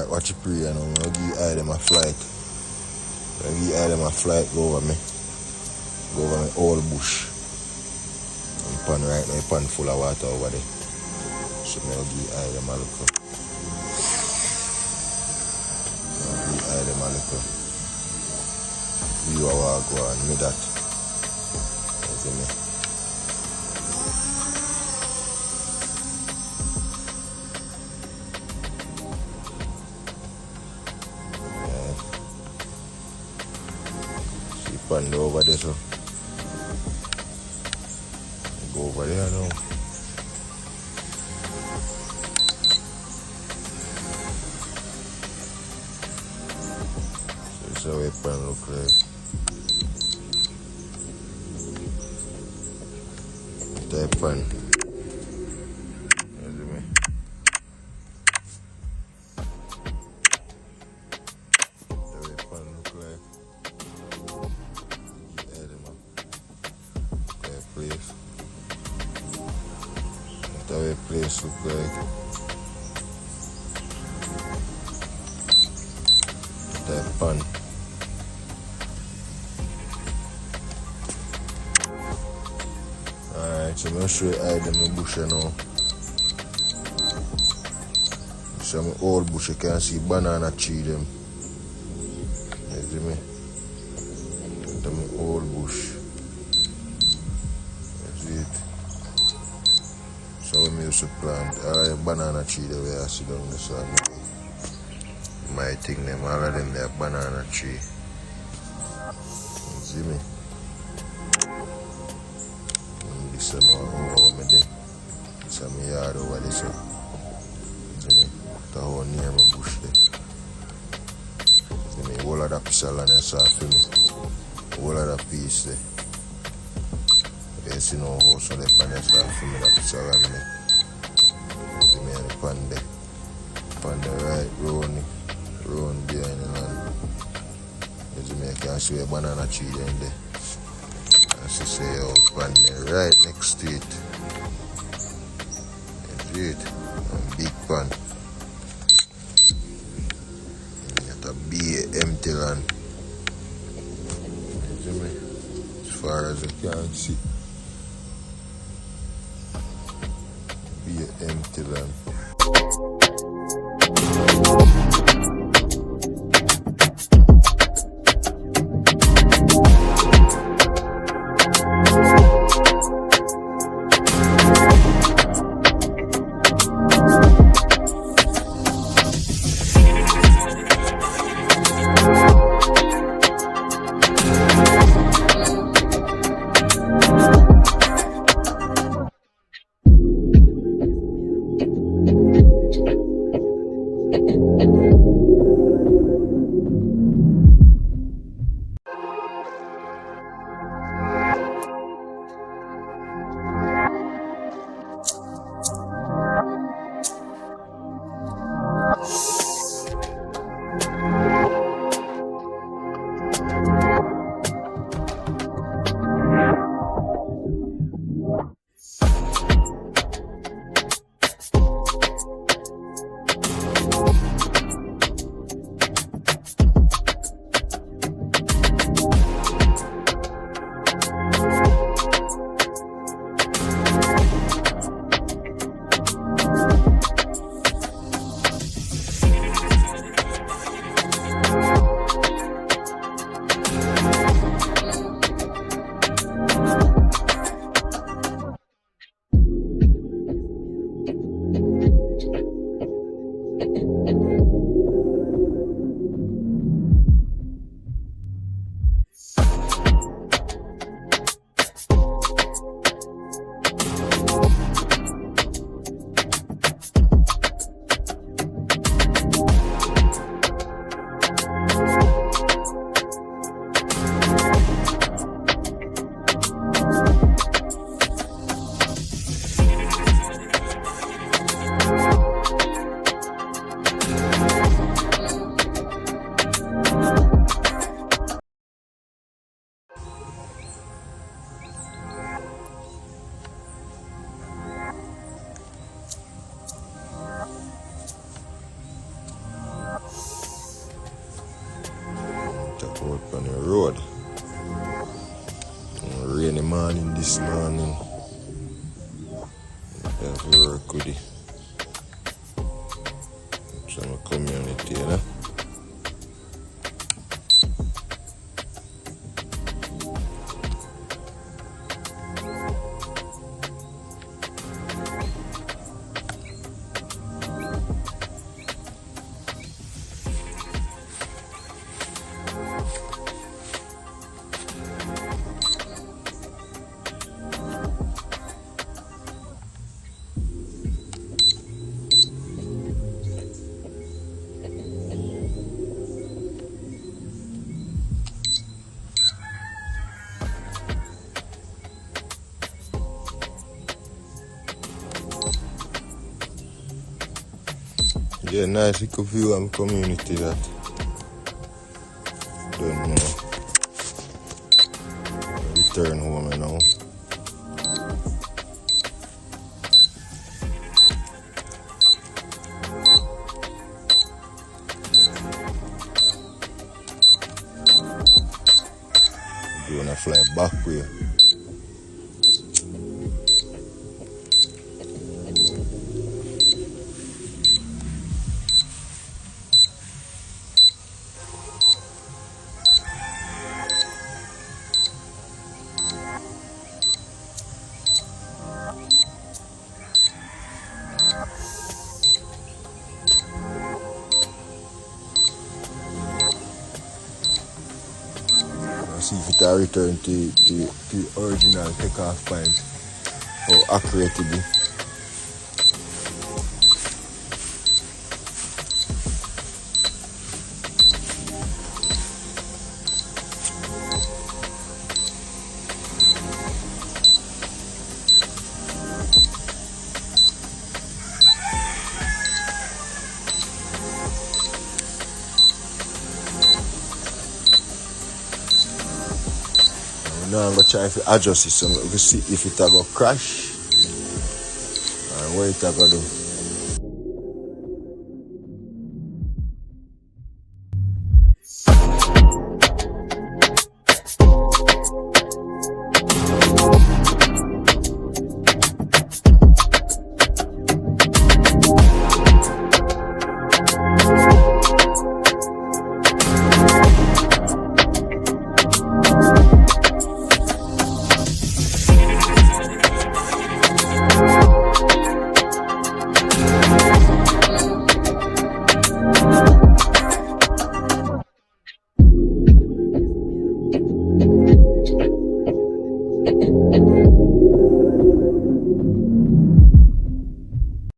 Alright, watch it pre and I'm gonna give eye them a flight. I'm gonna give eye them a flight go over me old bush. And pan right now, pan full of water over there. So I'm gonna give eye them a look. Give eye them a look. You are go on me that. You see me? Pan over there, so go over there now. So this is how it pan look like. That pan. You see me? That's how pan look like. Place. That's how a place look like. That pan. Alright, so I'm going to show you how them bush now. Some old bush, you can see banana tree them. You see me? Them old bush. So when we used to plant a banana tree the way I sit down the sun. My thing them, all of them they are banana tree. You see me? And this is over me there. This is my yard over there, so you see me? The whole near my bush there. You see me? All of that piece of land I saw for me. All of that piece there. There's no house on the pan that's not for me that piece of land there. Give me on the pan there. Pan the right round behind the land. You see me, I can see a banana tree in there. And she say out pan there right next to it. You see it? And big pan. And you have to be empty land. You see me? As far as you can see. Be an empty land. out on the road. Rainy morning this morning. I have to work with it. Some community, you know? Yeah, nice little view and community that. Don't know. Return home now. Doing a fly back way. See if it will return to the original takeoff point. How accurate it be. Now I'm going to try to adjust it so we can see if it will crash and what it will do.